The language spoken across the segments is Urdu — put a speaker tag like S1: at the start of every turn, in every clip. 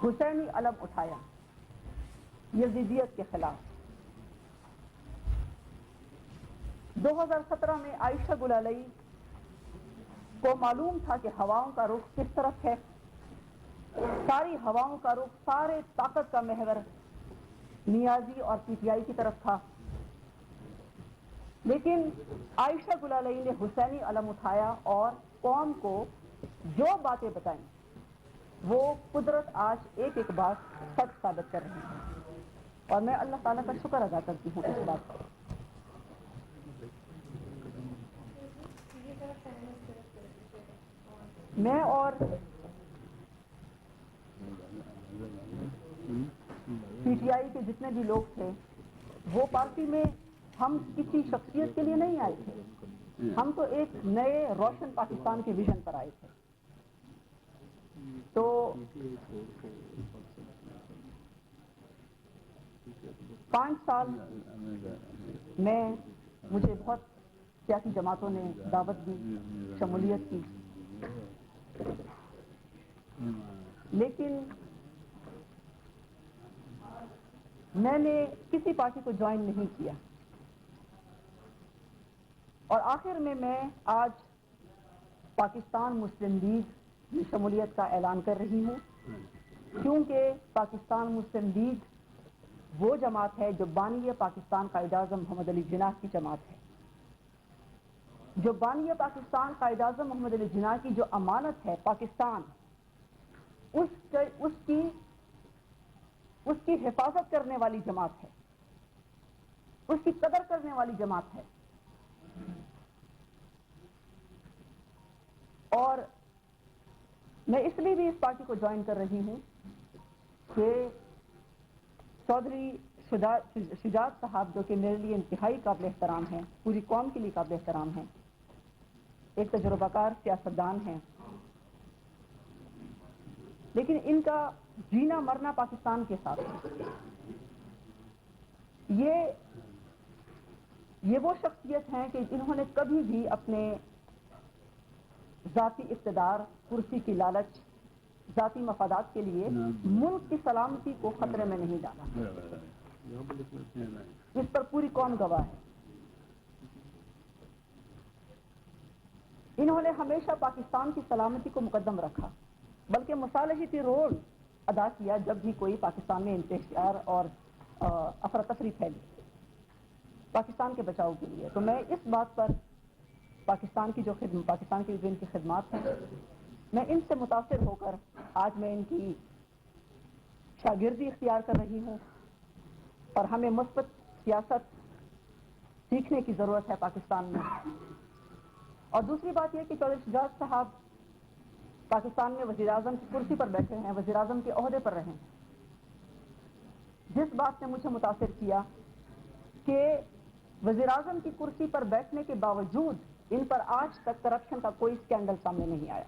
S1: حسینی علم اٹھایا یزیدیت کے خلاف۔ 2017 میں عائشہ گل علیہ کو معلوم تھا کہ ہواؤں کا رخ کس طرف ہے، ساری ہواؤں کا رخ، سارے طاقت کا محور نیازی اور پی ٹی آئی کی طرف تھا، لیکن عائشہ گل علیہ نے حسینی علم اٹھایا اور قوم کو جو باتیں بتائیں وہ قدرت آج ایک ایک بات سچ ثابت کر رہی ہے، اور میں اللہ تعالیٰ کا شکر ادا کرتی ہوں اس بات پر۔ میں اور پی ٹی آئی کے جتنے بھی لوگ تھے وہ پارٹی میں ہم کسی شخصیت کے لیے نہیں آئے تھے، ہم تو ایک نئے روشن پاکستان کے ویژن پر آئے تھے۔ تو 5 سال میں مجھے بہت سیاسی جماعتوں نے دعوت دی، شمولیت کی، لیکن میں نے کسی پارٹی کو جوائن نہیں کیا، اور آخر میں آج پاکستان مسلم لیگ کی شمولیت کا اعلان کر رہی ہوں، کیونکہ پاکستان مسلم لیگ وہ جماعت ہے جو بانی پاکستان قائد اعظم محمد علی جناح کی جماعت ہے، جو بانی پاکستان قائد اعظم محمد علی جناح کی جو امانت ہے پاکستان، اس کی حفاظت کرنے والی جماعت ہے، اس کی قدر کرنے والی جماعت ہے۔ اور میں اس لیے بھی اس پارٹی کو جوائن کر رہی ہوں کہ چودھری شجاعت صاحب، جو کہ میرے لیے انتہائی قابل احترام ہیں، پوری قوم کے لیے قابل احترام ہیں، ایک تجربہ کار سیاستدان ہیں، لیکن ان کا جینا مرنا پاکستان کے ساتھ ہے۔ یہ وہ شخصیت ہیں کہ انہوں نے کبھی بھی اپنے ذاتی اقتدار، کرسی کی لالچ، ذاتی مفادات کے لیے ملک کی سلامتی کو خطرے میں نہیں ڈالا، اس پر پوری قوم گواہ ہے۔ انہوں نے ہمیشہ پاکستان کی سلامتی کو مقدم رکھا، بلکہ مصالحتی رول ادا کیا جب بھی کوئی پاکستان میں انتشار اور افراتفری پھیلی پاکستان کے بچاؤ کے لیے۔ تو میں اس بات پر پاکستان کی جو ان کی خدمات ہیں، میں ان سے متاثر ہو کر آج میں ان کی شاگردی اختیار کر رہی ہوں، اور ہمیں مثبت سیاست سیکھنے کی ضرورت ہے پاکستان میں۔ اور دوسری بات یہ کہ چودھری شجاعت صاحب پاکستان میں وزیر اعظم کی کرسی پر بیٹھے ہیں، وزیر اعظم کے عہدے پر رہے، جس بات نے مجھے متاثر کیا کہ وزیر اعظم کی کرسی پر بیٹھنے کے باوجود ان پر آج تک کرپشن کا کوئی سکینڈل سامنے نہیں آیا،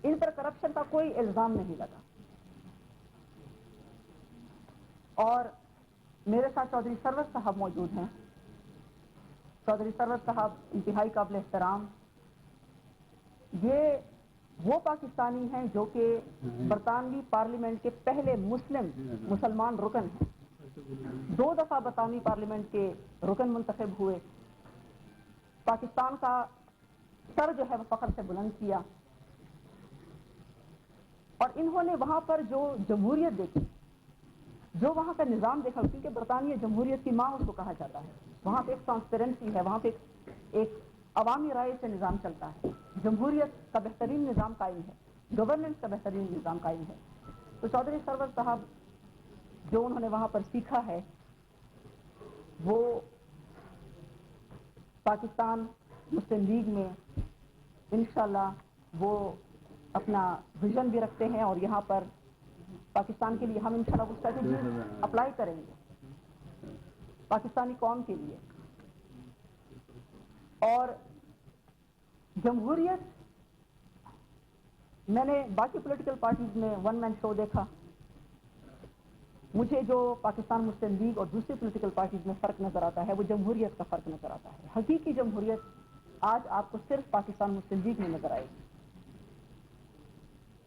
S1: ان پر کرپشن کا کوئی الزام نہیں لگا۔ اور میرے ساتھ چودھری سرور صاحب موجود ہیں۔ چودھری سرور صاحب انتہائی قابل احترام، یہ وہ پاکستانی ہیں جو کہ برطانوی پارلیمنٹ کے پہلے مسلمان رکن ہیں، 2 دفعہ برطانوی پارلیمنٹ کے رکن منتخب ہوئے، پاکستان کا سر جو ہے وہ فخر سے بلند کیا، اور انہوں نے وہاں پر جو جمہوریت دیکھی، جو وہاں کا نظام دیکھا، کیونکہ برطانیہ جمہوریت کی ماں اس کو کہا جاتا ہے، وہاں پہ ایک ٹرانسپیرنسی ہے، وہاں پہ ایک عوامی رائے سے نظام چلتا ہے، جمہوریت کا بہترین نظام قائم ہے، گورننس کا بہترین نظام قائم ہے۔ تو چودھری سرور صاحب جو انہوں نے وہاں پر سیکھا ہے، وہ پاکستان مسلم لیگ میں انشاءاللہ وہ اپنا ویژن بھی رکھتے ہیں، اور یہاں پر پاکستان کے لیے ہم انشاءاللہ وہ اسٹریٹجی اپلائی کریں گے پاکستانی قوم کے لیے۔ اور جمہوریت، میں نے باقی پولیٹیکل پارٹیز میں ون مین شو دیکھا، مجھے جو پاکستان مسلم لیگ اور دوسری پولیٹیکل پارٹیز میں فرق نظر آتا ہے وہ جمہوریت کا فرق نظر آتا ہے۔ حقیقی جمہوریت آج آپ کو صرف پاکستان مسلم لیگ میں نظر آئے گی۔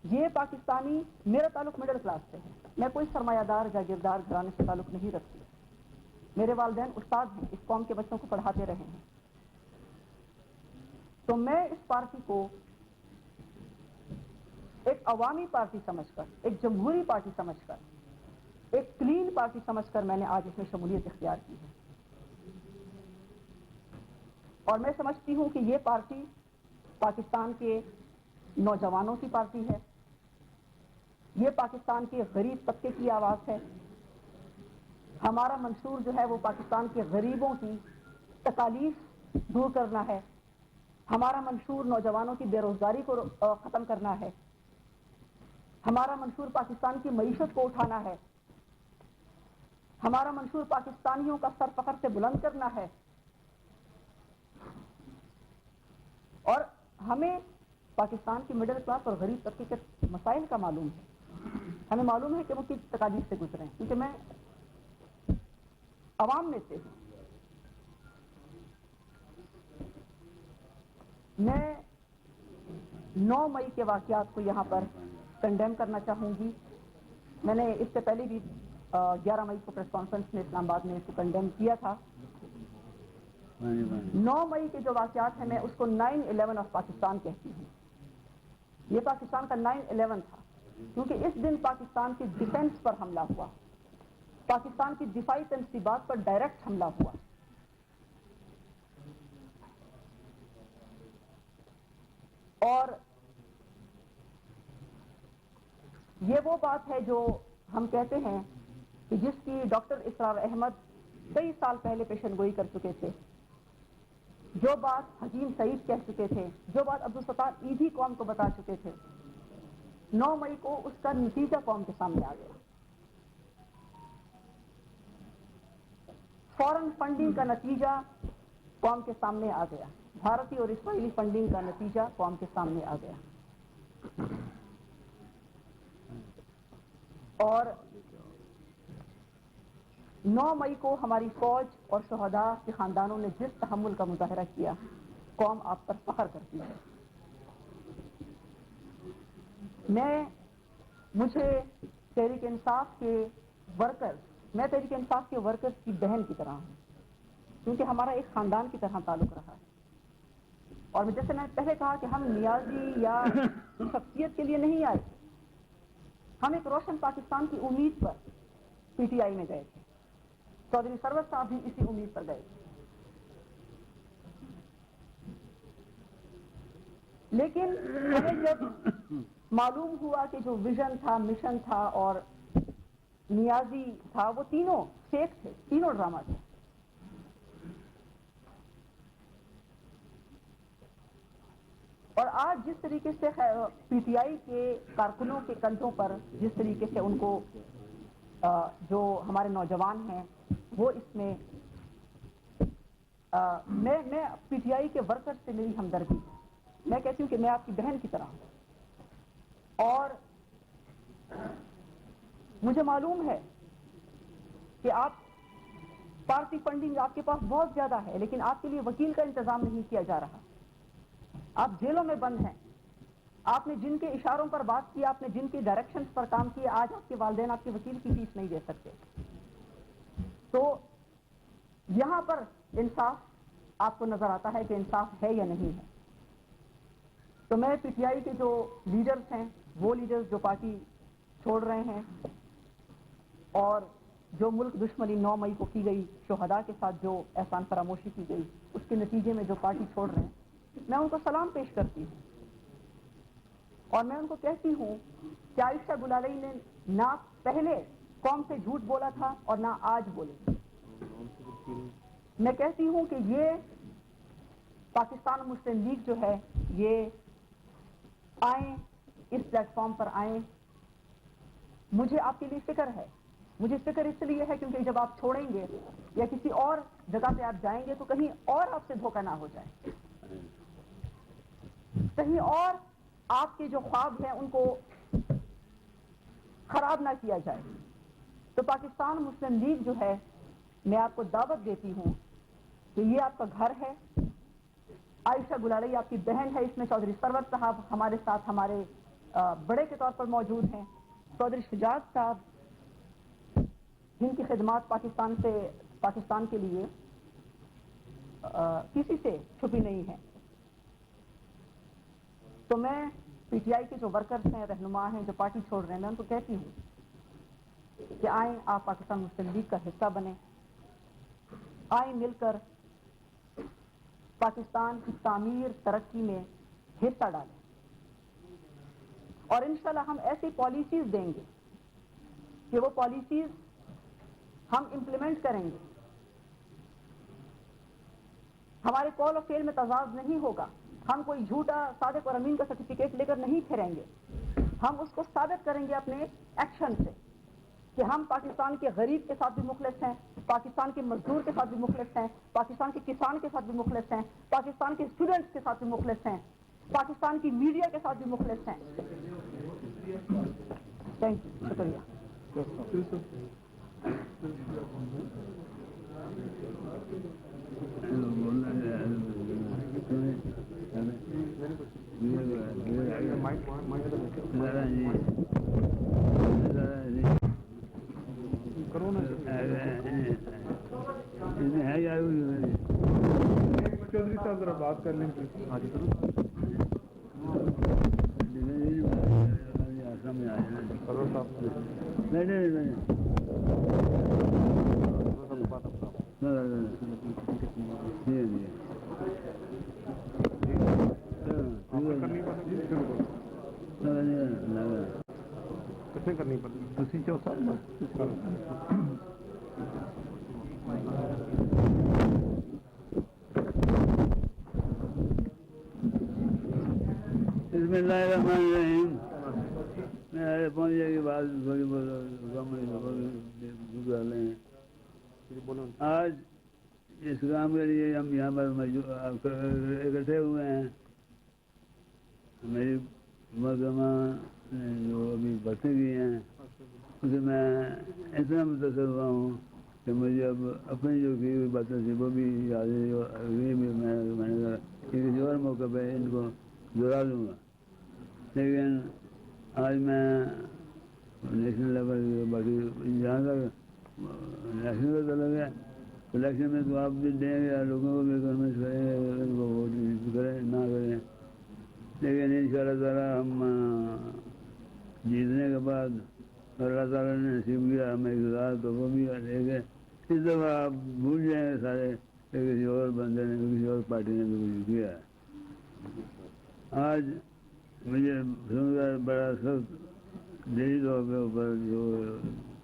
S1: یہ پاکستانی، میرا تعلق مڈل کلاس سے ہے، میں کوئی سرمایہ دار جاگیردار گھرانے سے تعلق نہیں رکھتی. میرے والدین استاد ہیں، اس قوم کے بچوں کو پڑھاتے رہے ہیں. تو میں اس پارٹی کو ایک عوامی پارٹی سمجھ کر، ایک جمہوری پارٹی سمجھ کر، ایک کلین پارٹی سمجھ کر میں نے آج اس میں شمولیت اختیار کی ہے. اور میں سمجھتی ہوں کہ یہ پارٹی پاکستان کے نوجوانوں کی پارٹی ہے، یہ پاکستان کے غریب طبقے کی آواز ہے. ہمارا منشور جو ہے وہ پاکستان کے غریبوں کی تکالیف دور کرنا ہے. ہمارا منشور نوجوانوں کی بے روزگاری کو ختم کرنا ہے. ہمارا منشور پاکستان کی معیشت کو اٹھانا ہے. ہمارا منشور پاکستانیوں کا سر فخر سے بلند کرنا ہے. اور ہمیں پاکستان کی مڈل کلاس اور غریب طبقے کے مسائل کا معلوم ہے. ہمیں معلوم ہے کہ وہ کس تکالیف سے گزرے ہیں، کیونکہ میں عوام میں سے ہوں. میں 9 مئی کے واقعات کو یہاں پر کنڈیم کرنا چاہوں گی. میں نے اس سے پہلے بھی 11 مئی کو پریس کانفرنس میں اسلام آباد میں اس کو کنڈیم کیا تھا. 9 مئی کے جو واقعات ہیں میں اس کو 9/11 آف پاکستان کہتی ہوں. یہ پاکستان کا 9/11 تھا، کیونکہ اس دن پاکستان کی ڈیفنس پر حملہ ہوا، پاکستان کی دفاعی تنصیبات پر ڈائریکٹ حملہ ہوا. اور یہ وہ بات ہے جو ہم کہتے ہیں کہ جس کی ڈاکٹر اسرار احمد کئی سال پہلے پیشن گوئی کر چکے تھے، جو بات حکیم سعید کہہ چکے تھے، جو بات عبدالستار ایدھی قوم کو بتا چکے تھے. 9 مئی کو اس کا نتیجہ قوم کے سامنے آ گیا. فورن فنڈنگ کا نتیجہ قوم کے سامنے آ گیا. بھارتی اور اسرائیلی فنڈنگ کا نتیجہ قوم کے سامنے آ گیا. اور 9 مئی کو ہماری فوج اور شہداء کے خاندانوں نے جس تحمل کا مظاہرہ کیا، قوم آپ پر فخر کرتی ہے. مجھے تحریک انصاف کے میں تحریک انصاف کے ورکرز کی بہن کی طرح ہوں، کیونکہ ہمارا ایک خاندان کی طرح تعلق رہا ہے. اور جیسے میں نے پہلے کہا کہ ہم نیازی یا شخصیت کے لیے نہیں آئے، ہم ایک روشن پاکستان کی امید پر پی ٹی آئی میں گئے تھے. چودھری سرور صاحب بھی اسی امید پر گئے تھے. لیکن ہمیں جب معلوم ہوا کہ جو ویژن تھا، مشن تھا اور نیازی تھا، وہ تینوں فیک تھے، تینوں ڈرامہ تھے. اور آج جس طریقے سے پی ٹی آئی کے کارکنوں کے کندھوں پر جس طریقے سے ان کو جو ہمارے نوجوان ہیں وہ اس میں میں پی ٹی آئی کے ورکر سے میری ہمدردی، میں کہتی ہوں کہ میں آپ کی بہن کی طرح ہوں. اور مجھے معلوم ہے کہ آپ پارٹی فنڈنگ آپ کے پاس بہت زیادہ ہے، لیکن آپ کے لیے وکیل کا انتظام نہیں کیا جا رہا. آپ جیلوں میں بند ہیں. آپ نے جن کے اشاروں پر بات کی، آپ نے جن کی ڈائریکشنز پر کام کیا، آج آپ کے والدین آپ کے وکیل کی فیس نہیں دے سکتے. تو یہاں پر انصاف آپ کو نظر آتا ہے کہ انصاف ہے یا نہیں ہے. تو میں پی ٹی آئی کے جو لیڈرز ہیں، وہ لیڈرز جو پارٹی چھوڑ رہے ہیں اور جو ملک دشمنی 9 مئی کو کی گئی، شہداء کے ساتھ جو احسان فراموشی کی گئی، اس کے نتیجے میں جو پارٹی چھوڑ رہے ہیں، میں ان کو سلام پیش کرتی ہوں. اور میں ان کو کہتی ہوں کہ عائشہ گلالئی نے نہ پہلے قوم سے جھوٹ بولا تھا اور نہ آج بولے. میں کہتی ہوں کہ یہ پاکستان مسلم لیگ جو ہے، یہ آئیں، اس پلیٹ فارم پر آئیں. مجھے آپ کے لیے فکر ہے. مجھے فکر اس لیے ہے کیونکہ جب آپ چھوڑیں گے یا کسی اور جگہ پہ آپ جائیں گے تو کہیں اور آپ سے دھوکہ نہ ہو جائے، کہیں اور آپ کے جو خواب ہیں ان کو خراب نہ کیا جائے. تو پاکستان مسلم لیگ جو ہے، میں آپ کو دعوت دیتی ہوں کہ یہ آپ کا گھر ہے. عائشہ گلالئی آپ کی بہن ہے، اس میں چودھری سرور صاحب ہمارے ساتھ ہمارے بڑے کے طور پر موجود ہیں. چودھری شجاعت صاحب جن کی خدمات پاکستان کے لیے کسی سے چھپی نہیں ہے. تو میں پی ٹی آئی کے جو ورکرز ہیں، رہنما ہیں، جو پارٹی چھوڑ رہے ہیں، میں ان کو کہتی ہوں کہ آئیں آپ پاکستان مسلم لیگ کا حصہ بنیں، آئیں مل کر پاکستان کی تعمیر ترقی میں حصہ ڈالیں، اور انشاءاللہ ہم ایسی پالیسیز دیں گے کہ وہ پالیسیز ہم امپلیمنٹ کریں گے. ہمارے کال اور فیل میں تضاد نہیں ہوگا. ہم کوئی جھوٹا صادق اور امین کا سرٹیفکیٹ لے کر نہیں پھریں گے. ہم اس کو ثابت کریں گے اپنے ایکشن سے کہ ہم پاکستان کے غریب کے ساتھ بھی مخلص ہیں، پاکستان کے مزدور کے ساتھ بھی مخلص ہیں، پاکستان کے کسان کے ساتھ بھی مخلص ہیں، پاکستان کے اسٹوڈنٹس کے ساتھ بھی مخلص ہیں، پاکستان کی میڈیا کے ساتھ بھی مخلص ہیں. تھینک یو، شکریہ.
S2: چودھری صاحب ذرا بات کر لیں نہیں کرنی پڑتی
S3: بسم اللہ الرحمن الرحیم. میں پہنچ جائے گی بات تھوڑی بہت گزارے ہیں. آج اس کام کے لیے ہم یہاں پر اکٹھے ہوئے ہیں. میری محکمہ جو ابھی باتیں کی ہیں اسے میں اتنا متاثر ہوا ہوں کہ مجھے اب اپنی جو کی ہوئی باتیں تھی وہ بھی یاد ہے، اور بھی میں نے کسی اور موقع پہ ان کو دہرا دوں گا. لیکن آج میں نیشنل لیول باقی جہاں تک الیکشن کا طلب ہے، الیکشن میں تو آپ بھی دیں گے، لوگوں کو بھی کنوینس کریں گے ان کو ووٹ کریں نہ کریں. لیکن ان شاء اللہ تعالیٰ ہم جیتنے کے بعد اللہ تعالیٰ نے نصیب کیا ہمیں اقتدار تو وہ بھی لے گئے. اس دفعہ آپ بھول جائیں گے سارے کہ کسی اور بندے نے کسی اور پارٹی نے بھی کچھ کیا ہے. آج مجھے سن کر بڑا سخت دلی طور کے اوپر جو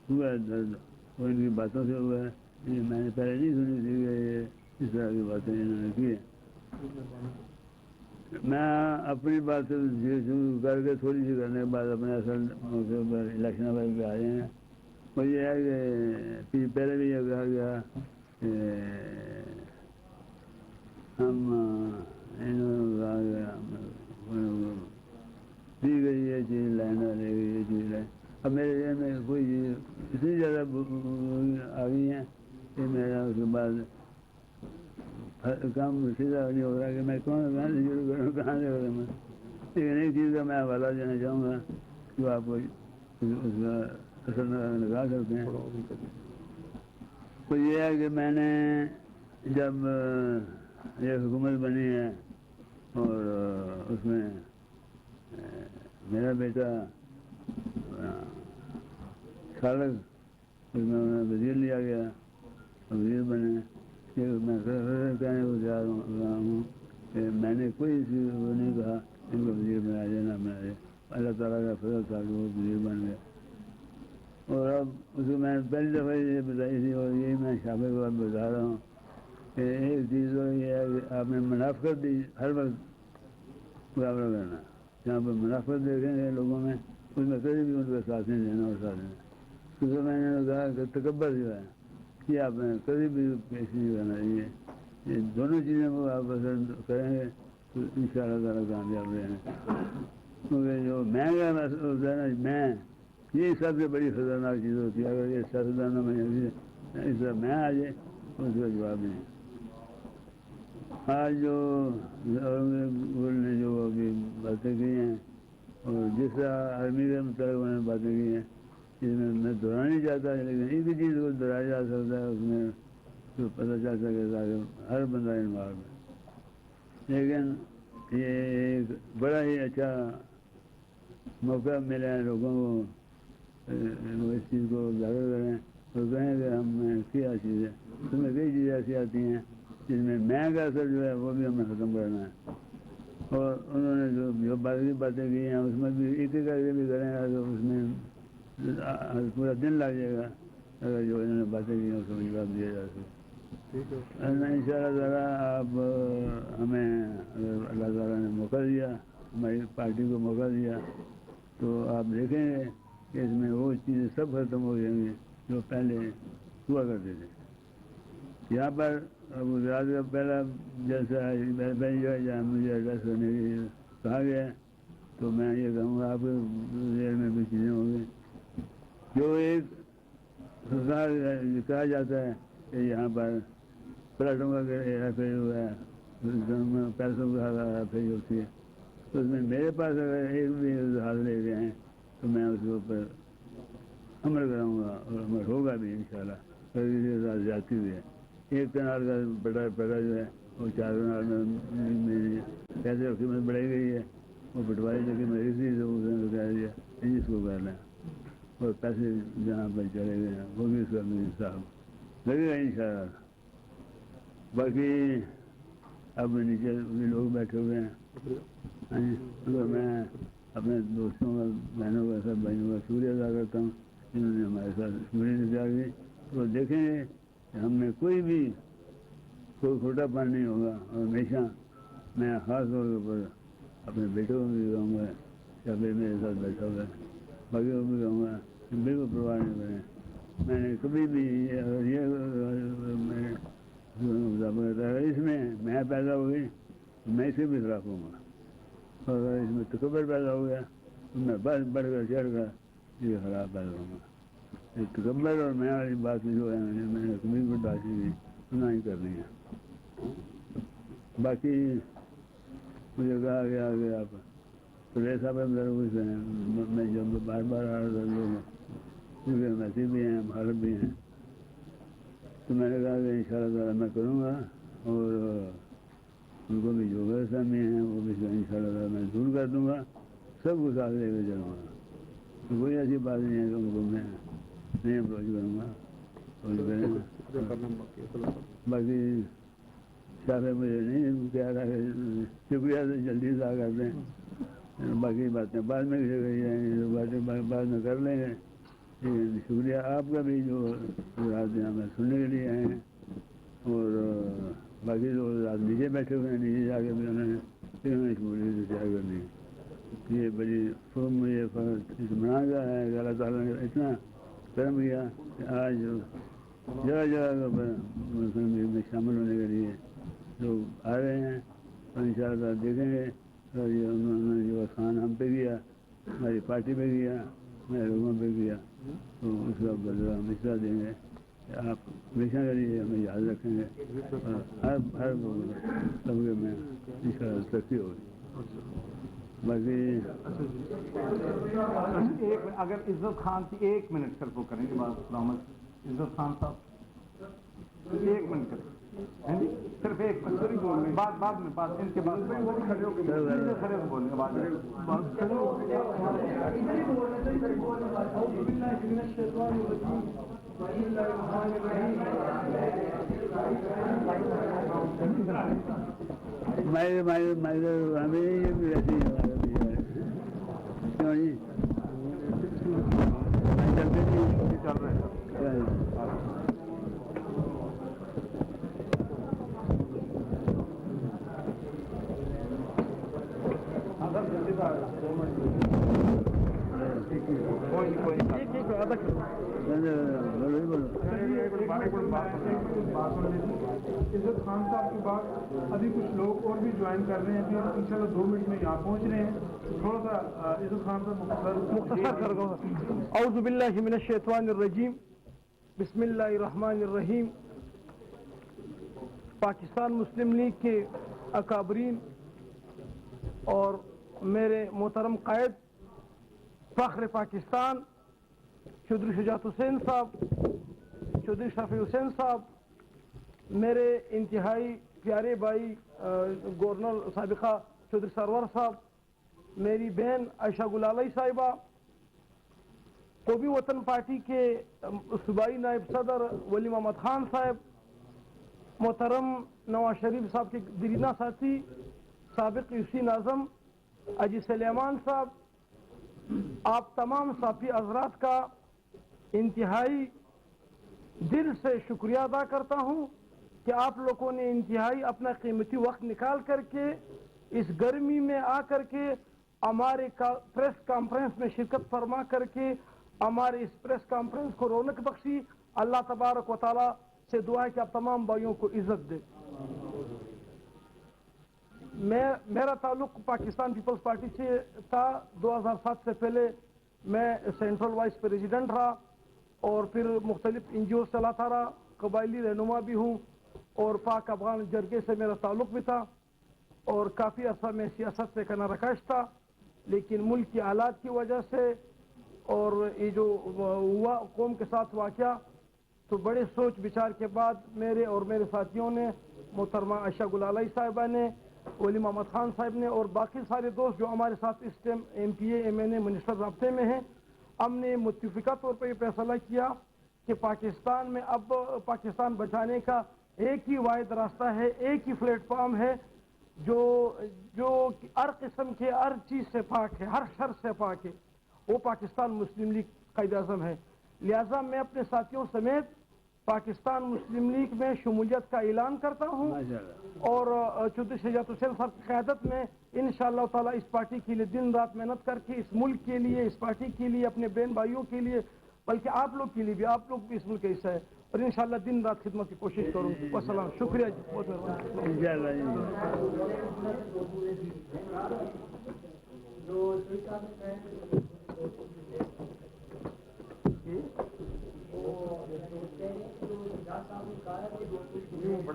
S3: ہوا ہے درد وہ ان کی باتوں سے ہوا ہے. میں نے پہلے نہیں سنی تھی کہ یہ اس طرح کی باتیں انہوں نے کی ہیں. میں اپنی بات شروع کر کے تھوڑی سی کرنے کے بعد اپنے اصل موقع پر الیکشن پہ آ جائیں گے. وہ یہ ہے کہ پہلے بھی یہ کہا گیا کہ ہم دی گئی یہ چیز لائن لے گئی یہ چیز لائن. اب میرے ذہن میں کوئی چیز اتنی زیادہ آ گئی ہیں کہ میرا اس کے بعد کام سیدھا نہیں ہو رہا کہ میں کہاں سے شروع کروں کہاں سے کروں. میں لیکن ایک چیز کا میں حوالہ دینا چاہوں گا جو آپ کو اس کا اثر لگا سکتے ہیں. تو یہ ہے کہ میں نے جب یہ حکومت بنی ہے اور اس میں میرا بیٹا خالد اس میں انہیں وزیر لیا گیا، وزیر بنے. میں کہنے کو جا رہا ہوں کہ میں نے کوئی چیز وہ نہیں کہا ان کو وزیر بنا دے نہ بنا دے. اللہ تعالیٰ کا فضل تھا کہ وہ وزیر بن گئے. اور اب اس کو میں پہلی دفعہ یہ بتائی تھی اور یہی میں شاپے کے بعد بتا رہا ہوں کہ ایک چیز تو یہ ہے کہ آپ نے منافقت بھی ہر وقت مقابلہ کرنا. جہاں پر منافقت دیکھیں گے لوگوں میں اس میں کبھی بھی ان کا ساتھ نہیں دینا اور ساتھ دینا. کیونکہ میں نے کہا کہ تکبر جو ہے یہ آپ نے کبھی بھی پیش نہیں کرنا چاہیے. یہ دونوں چیزوں کو آپ پسند کریں گے تو ان شاء اللہ تعالیٰ کامیاب رہیں گے. کیونکہ جو مہنگا ہوتا ہے نا میں یہ سب سے بڑی خطرناک چیز ہوتی ہے. اگر یہ سیاستدانوں میں اس طرح میں آ جائے اس کا جواب نہیں. آج جو نے جو ابھی باتیں کی ہیں اور جس طرح آرمی کے متعلق انہوں نے باتیں کی ہیں جس میں دہرانا نہیں چاہتا لیکن ایک ہی چیز کو دہرایا جا سکتا ہے اس میں تو پتہ چل سکے تاکہ ہر بندہ انوالو ہے. لیکن یہ ایک بڑا ہی اچھا موقع ملا ہے لوگوں کو اس چیز کو اجاگر کریں اور کہیں کہ ہم نے کیا چیز ہے. اس میں کئی چیزیں ایسی آتی ہیں جس میں کا اثر جو ہے وہ بھی ہمیں ختم کرنا ہے. اور انہوں نے جو باقی باتیں کی ہیں اس میں بھی ایک ایک کر کے بھی کریں گے تو اس میں پورا دن لگ جائے گا اگر جو انہوں نے باتیں کی ہیں اس کو جواب دیا جا سکے. ان شاء اللہ تعالیٰ آپ ہمیں اگر اللہ تعالیٰ نے موقع دیا ہماری پارٹی کو موقع دیا تو آپ دیکھیں گے کہ اس میں وہ چیزیں سب ختم ہو جائیں گی جو پہلے ہوا کرتے تھے. یہاں پر گجرات کا پہلا جلسہ ہے پہلی جگہ جہاں مجھے ایڈریس کرنے کے لیے کہا گیا ہے تو میں یہ کہوں گا آپ کے ذہن میں بھی چیزیں ہوں گی. جو ایک سرکار کہا جاتا ہے کہ یہاں پر پلاٹوں کا پھیل ہوا ہے پیسوں کا پھیل ہوتی ہے تو اس میں میرے پاس اگر ایک بھی حاصل لے گئے ہیں تو میں اس کے اوپر عمل کروں گا اور عمل ہوگا بھی انشاءاللہ. کسی کے ساتھ زیادتی ہوئی ہے. ایک کنال کا پٹا جو ہے وہ 4 کنال میں پیسے کی قیمت بڑھائی گئی ہے وہ پٹوائی جو قیمت اسی سے اس نے کہہ دیا اس کو کر لیں اور پیسے جہاں پر چلے گئے ہیں وہ بھی اس کا حساب لگے گا انشاءاللہ. باقی اب نیچے بھی لوگ بیٹھے ہوئے ہیں اگر میں اپنے دوستوں کا بہنوں کا سب بھائیوں کا شکریہ ادا کرتا ہوں جنہوں نے ہمارے ساتھ شکریہ نظار کی. تو دیکھیں گے کہ ہم نے کوئی کھوٹا پان نہیں ہوگا. اور ہمیشہ میں خاص طور کے اوپر اپنے بیٹوں کو بھی کہوں گا کہ ابھی میرے ساتھ بیٹھا ہوا ہے باقی کو بھی کہوں گا کہ بالکل پرواہ نہیں کریں. میں نے کبھی بھی اگر یہ اگر اس میں پیدا ہو گئی تو میں اسے بھی خلاف ہوں گا اور اگر اس میں تکبر پیدا ہو گیا تو میں بس بڑھ کر چڑھ کر یہ خراب پیدا ہوں گا. تکبر اور میں والی بات جو ہے میں نے کبھی بھی ڈالی نہیں سنا ہی کرنی ہے. باقی مجھے کہا گیا کہ آپ پریس صاحب میں جب بار بار آ رہا تھا لوگ کیونکہ مسیح بھی ہیں مخالف بھی ہیں تو میں نے کہا کہ انشاءاللہ تعالیٰ میں کروں گا اور ان کو بھی جو غلط فہمی ہیں وہ بھی انشاءاللہ تعالیٰ میں دور کر دوں گا. سب کو ساتھ لے کے چلوں گا. تو کوئی ایسی بات نہیں ہے کہ ان کو میں نہیں اپروچ کروں گا اور باقی صاحب مجھے نہیں کہہ رہا کہ شکریہ سے جلدی سے کر دیں. باقی باتیں بعد میں کہی جائیں گی جو باتیں بعد میں کر لیں گے. لیکن شکریہ آپ کا بھی جو رات یہاں میں سننے کے لیے آئے ہیں اور باقی جو رات نیچے بیٹھے ہوئے ہیں نیچے جا کے بھی انہوں نے شکریہ سے شیئر کرنی. یہ بڑی مجھے اطمینان کا ہے کہ اللہ تعالیٰ نے اتنا کرم کیا کہ آج جگہ جگہ میں شامل ہونے کے لیے لوگ آ رہے ہیں اور انشاءاللہ دیکھیں گے. اور یہ انہوں نے جو خان ہم پہ کیا ہماری پارٹی پہ کیا میرے لوگوں پہ کیا تو اس کا بدلہ ہم اس طرح دیں گے کہ آپ ہمیشہ کے لیے ہمیں یاد رکھیں گے اور ہر طبقے میں انشاءاللہ ترقی ہوگی. باقی
S2: اگر عزت خان کی 1 منٹ صرف وہ کریں گے بات رحمت عزت خان صاحب 1 منٹ کریں صرف 1 منٹ بعد میں بات ان کے بعد کھڑے ہو بولیں
S3: ہمیں یہ بھی ایسی کیوں جی
S2: چل رہے ہیں عزت خان صاحب کے بعد ابھی کچھ لوگ اور بھی جوائن کر رہے ہیں ابھی انشاءاللہ 2 منٹ میں یہاں پہنچ رہے ہیں. تھوڑا سا عزت خان صاحب مختصر کر دو.
S4: اعوذ باللہ من الشیطان الرجیم بسم اللہ الرحمن الرحیم. پاکستان مسلم لیگ کے اکابرین اور میرے محترم قائد فخر پاکستان چودھری شجاعت حسین صاحب، چودھری شفیع حسین صاحب، میرے انتہائی پیارے بھائی گورنر سابقہ چودھری سرور صاحب، میری بہن عائشہ گلالی صاحبہ، قومی وطن پارٹی کے صوبائی نائب صدر ولی محمد خان صاحب، محترم نواز شریف صاحب کے دیرینہ ساتھی سابق یوسی ناظم اجی سلیمان صاحب، آپ تمام ساتھی حضرات کا انتہائی دل سے شکریہ ادا کرتا ہوں کہ آپ لوگوں نے انتہائی اپنا قیمتی وقت نکال کر کے اس گرمی میں آ کر کے ہمارے پریس کانفرنس میں شرکت فرما کر کے ہمارے اس پریس کانفرنس کو رونق بخشی۔ اللہ تبارک و تعالیٰ سے دعا ہے کہ آپ تمام بھائیوں کو عزت دے۔ میرا تعلق پاکستان پیپلز پارٹی سے تھا۔ 2007 سے پہلے میں سینٹرل وائس پریزیڈنٹ رہا اور پھر مختلف این جی او چلاتا رہا، قبائلی رہنما بھی ہوں اور پاک افغان جرگے سے میرا تعلق بھی تھا اور کافی عرصہ میں سیاست سے کنارہ کش تھا، لیکن ملک کی حالات کی وجہ سے اور یہ جو ہوا قوم کے ساتھ واقعہ، تو بڑے سوچ بچار کے بعد میرے اور میرے ساتھیوں نے، محترمہ عائشہ گلالی صاحبہ نے، ولی محمد خان صاحب نے اور باقی سارے دوست جو ہمارے ساتھ اس time M P A M N A minister رابطے میں ہیں، ہم نے متفقہ طور پر یہ فیصلہ کیا کہ پاکستان میں اب پاکستان بچانے کا ایک ہی واحد راستہ ہے، ایک ہی پلیٹ فارم ہے جو ہر قسم کے ہر چیز سے پاک ہے، ہر شر سے پاک ہے، وہ پاکستان مسلم لیگ قائد اعظم ہے۔ لہذا میں اپنے ساتھیوں سمیت پاکستان مسلم لیگ میں شمولیت کا اعلان کرتا ہوں اور چودھری شجاعت حسین صاحب کی قیادت میں انشاءاللہ تعالیٰ اس پارٹی کے لیے دن رات محنت کر کے اس ملک کے لیے، اس پارٹی کے لیے، اپنے بہن بھائیوں کے لیے، بلکہ آپ لوگ کے لیے بھی، آپ لوگ بھی اس ملک کا حصہ ہے اور انشاءاللہ دن رات خدمت کی کوشش کروں گی۔ والسلام، شکریہ جی، بہت مہربانی۔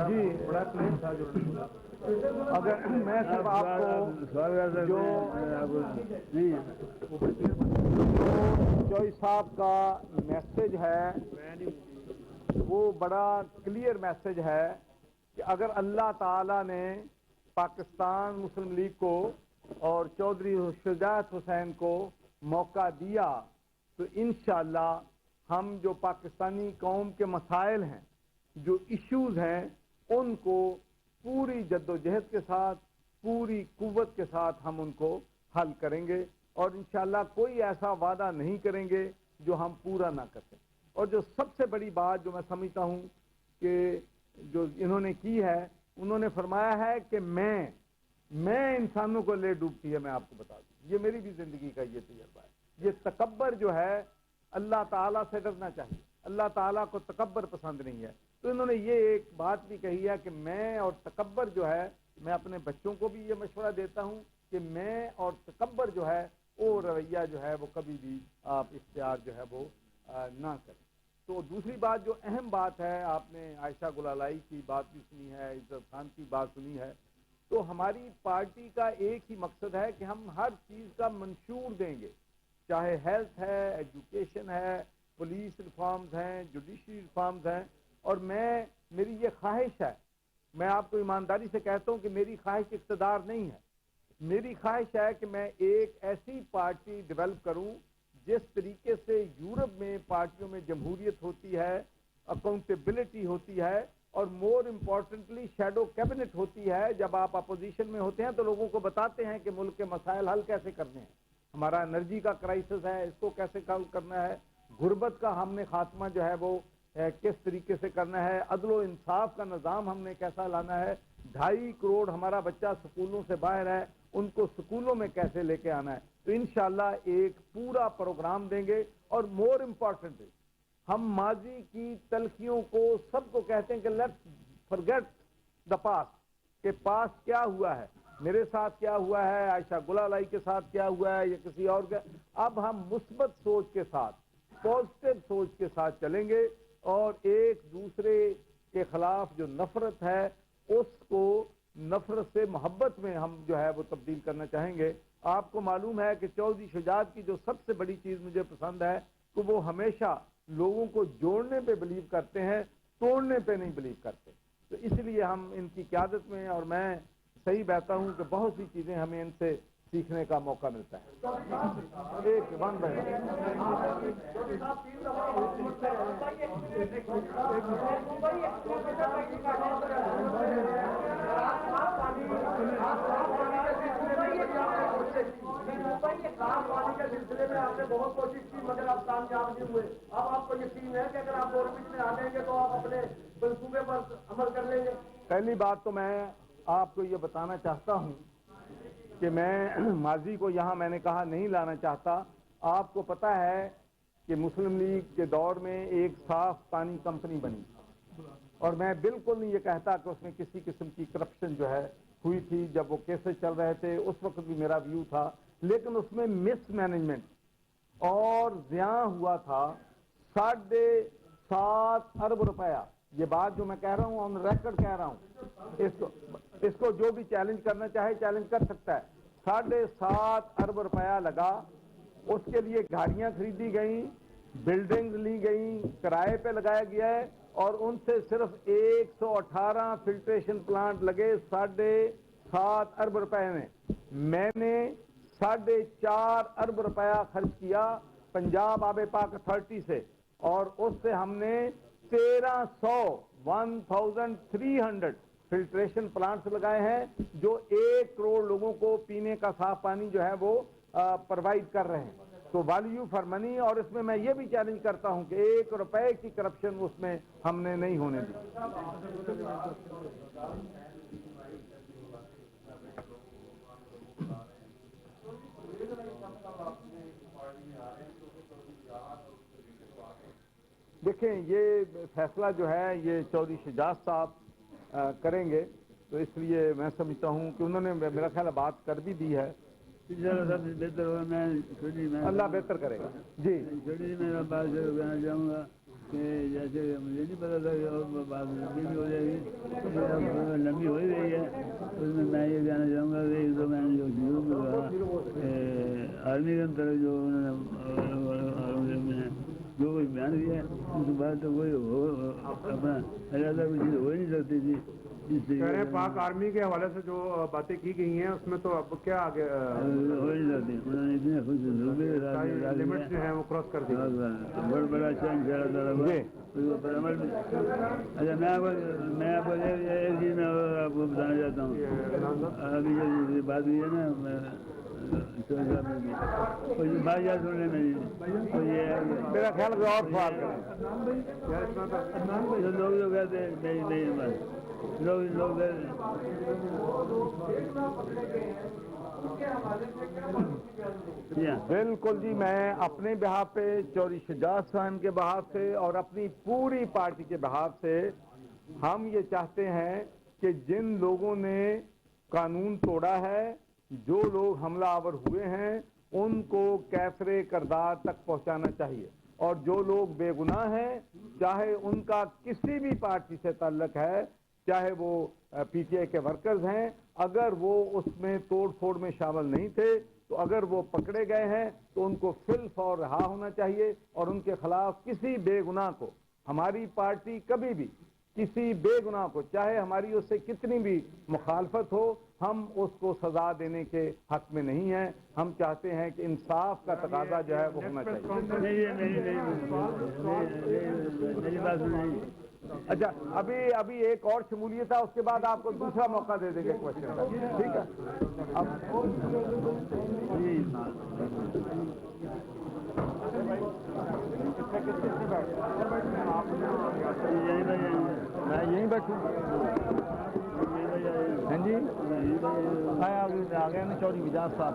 S2: جی بڑا کلیم تھا جو اگر میں صرف آپ کو جو چوئی صاحب کا میسج ہے وہ بڑا کلیئر میسج ہے کہ اگر اللہ تعالیٰ نے پاکستان مسلم لیگ کو اور چودھری شجاعت حسین کو موقع دیا تو انشاءاللہ ہم جو پاکستانی قوم کے مسائل ہیں، جو ایشوز ہیں، ان کو پوری جد و جہد کے ساتھ، پوری قوت کے ساتھ ہم ان کو حل کریں گے اور انشاءاللہ کوئی ایسا وعدہ نہیں کریں گے جو ہم پورا نہ کر سکیں۔ اور جو سب سے بڑی بات جو میں سمجھتا ہوں کہ جو انہوں نے کی ہے، انہوں نے فرمایا ہے کہ میں انسانوں کو لے ڈوبتی ہے، میں آپ کو بتا دوں، یہ میری بھی زندگی کا یہ تجربہ ہے۔ یہ تکبر جو ہے، اللہ تعالیٰ سے ڈرنا چاہیے، اللہ تعالیٰ کو تکبر پسند نہیں ہے۔ تو انہوں نے یہ ایک بات بھی کہی ہے کہ میں اور تکبر جو ہے، میں اپنے بچوں کو بھی یہ مشورہ دیتا ہوں کہ میں اور تکبر جو ہے وہ رویہ جو ہے وہ کبھی بھی آپ اختیار جو ہے وہ نہ کریں۔ تو دوسری بات جو اہم بات ہے، آپ نے عائشہ گلالی کی بات بھی سنی ہے، عزت خان کی بات سنی ہے، تو ہماری پارٹی کا ایک ہی مقصد ہے کہ ہم ہر چیز کا منشور دیں گے، چاہے ہیلتھ ہے، ایجوکیشن ہے، پولیس ریفارمز ہیں، جوڈیشری ریفارمز ہیں، اور میری یہ خواہش ہے، میں آپ کو ایمانداری سے کہتا ہوں کہ میری خواہش اقتدار نہیں ہے، میری خواہش ہے کہ میں ایک ایسی پارٹی ڈیولپ کروں جس طریقے سے یورپ میں پارٹیوں میں جمہوریت ہوتی ہے، اکاؤنٹیبلٹی ہوتی ہے، اور مور امپورٹنٹلی شیڈو کیبنٹ ہوتی ہے۔ جب آپ اپوزیشن میں ہوتے ہیں تو لوگوں کو بتاتے ہیں کہ ملک کے مسائل حل کیسے کرنے ہیں، ہمارا انرجی کا کرائسس ہے، اس کو کیسے حل کرنا ہے، غربت کا ہم نے خاتمہ جو ہے وہ کس طریقے سے کرنا ہے، عدل و انصاف کا نظام ہم نے کیسا لانا ہے، 2.5 کروڑ ہمارا بچہ سکولوں سے باہر ہے، ان کو سکولوں میں کیسے لے کے آنا ہے۔ تو انشاءاللہ ایک پورا پروگرام دیں گے، اور مور امپورٹنٹلی ہم ماضی کی تلخیوں کو سب کو کہتے ہیں کہ لیٹس فرگیٹ دا پاسٹ، کہ پاسٹ کیا ہوا ہے، میرے ساتھ کیا ہوا ہے، عائشہ گلالی کے ساتھ کیا ہوا ہے، یا کسی اور کا، اب ہم مثبت سوچ کے ساتھ، پازیٹو سوچ کے ساتھ چلیں گے اور ایک دوسرے کے خلاف جو نفرت ہے اس کو نفرت سے محبت میں ہم جو ہے وہ تبدیل کرنا چاہیں گے۔ آپ کو معلوم ہے کہ چودھری شجاعت کی جو سب سے بڑی چیز مجھے پسند ہے کہ وہ ہمیشہ لوگوں کو جوڑنے پہ بلیو کرتے ہیں، توڑنے پہ نہیں بلیو کرتے. تو اس لیے ہم ان کی قیادت میں، اور میں صحیح بہتا ہوں کہ بہت سی چیزیں ہمیں ان سے سیکھنے کا موقع ملتا ہے. ایک ون بائی
S4: کے سلسلے میں آپ نے بہت کوشش کی مگر آپ کامیاب نہیں ہوئے. اب آپ کو یقین ہے کہ اگر آپ گورنمنٹ میں آ جائیں گے تو آپ اپنے منصوبے پر عمل کر لیں گے؟
S2: پہلی بات تو میں آپ کو یہ بتانا چاہتا ہوں کہ میں ماضی کو یہاں میں نے کہا نہیں لانا چاہتا. آپ کو پتا ہے کہ مسلم لیگ کے دور میں ایک صاف پانی کمپنی بنی، اور میں بالکل نہیں یہ کہتا کہ اس میں کسی قسم کی کرپشن جو ہے ہوئی تھی. جب وہ کیسز چل رہے تھے اس وقت بھی میرا ویو تھا، لیکن اس میں مس مینجمنٹ اور زیاں ہوا تھا 7.5 ارب روپیہ. یہ بات جو میں کہہ رہا ہوں آن ریکارڈ کہہ رہا ہوں، اس کو جو بھی چیلنج کرنا چاہے چیلنج کر سکتا ہے. 7.5 ارب روپیہ لگا. اس کے لیے گاڑیاں خریدی گئیں، بلڈنگ لی گئیں، کرائے پہ لگایا گیا ہے، اور ان سے صرف 118 فلٹریشن پلانٹ لگے 7.5 ارب روپے میں. میں نے 4.5 ارب روپیہ خرچ کیا پنجاب آب پاک اتھارٹی سے، اور اس سے ہم نے 1300 فلٹریشن پلانٹس لگائے ہیں جو 1 کروڑ لوگوں کو پینے کا صاف پانی جو ہے وہ پرووائڈ کر رہے ہیں. تو ویلیو فار منی. اور اس میں میں یہ بھی چیلنج کرتا ہوں کہ 1 روپے کی کرپشن اس میں ہم نے نہیں ہونے دی. دیکھیں یہ فیصلہ جو ہے یہ چودھری شجاعت صاحب کریں گے، تو اس لیے میں سمجھتا ہوں کہ انہوں نے میرا خیال بات کر بھی دی ہے.
S3: بہتر ہوا. میں
S2: اللہ بہتر کرے گا. جی
S3: چھوٹی سی میں بات کہنا چاہوں گا کہ جیسے مجھے نہیں پتا تھا کہ اور بات لمبی بھی ہو جائے گی، لمبی ہو ہی رہی ہے. اس میں یہ کہنا چاہوں گا کہ ایک تو میں نے جو شروع میں کہا آرمی کے طرف جو انہوں نے جو کوئی بیان دیا ہے اس کے بعد تو کوئی اپنا ارادہ کوئی چیز ہو ہی نہیں سکتی تھی.
S5: شہر پاک آرمی کے حوالے سے جو باتیں کی گئی ہیں اس میں تو اب کیا آگے
S3: ہو نہیں سکتی. انہوں نے اتنے خوش
S5: لمٹ جو ہے وہ کراس کر دی.
S3: بہت بڑا اچھا ان شاء اللہ پر عمل بھی. اچھا میں آپ کو ایک چیز میں آپ کو بتانا چاہتا ہوں. ابھی جو بات ہوئی ہے نا بات یاد سننے میں
S2: میرا خیال ہے اور سوال
S3: لوگ جو کہتے ہیں نہیں بات لوگ
S2: بالکل جی. میں اپنے بہاف پہ چودھری شجاعت صاحب کے بہاف سے اور اپنی پوری پارٹی کے بہاف سے ہم یہ چاہتے ہیں کہ جن لوگوں نے قانون توڑا ہے، جو لوگ حملہ آور ہوئے ہیں، ان کو کیفر کردار تک پہنچانا چاہیے. اور جو لوگ بے گناہ ہیں، چاہے ان کا کسی بھی پارٹی سے تعلق ہے، چاہے وہ پی ٹی آئی کے ورکرز ہیں، اگر وہ اس میں توڑ پھوڑ میں شامل نہیں تھے تو اگر وہ پکڑے گئے ہیں تو ان کو فی الفور رہا ہونا چاہیے. اور ان کے خلاف کسی بے گناہ کو، ہماری پارٹی کبھی بھی کسی بے گناہ کو، چاہے ہماری اس سے کتنی بھی مخالفت ہو، ہم اس کو سزا دینے کے حق میں نہیں ہیں. ہم چاہتے ہیں کہ انصاف کا تقاضا جو ہے وہ ہونا چاہیے. اچھا ابھی ایک اور شمولیت ہے، اس کے بعد آپ کو دوسرا موقع دے دیں گے کوشچن کا. ٹھیک ہے. میں یہیں بیٹھوں. ہاں جی آ گئے نا چودھری شجاعت صاحب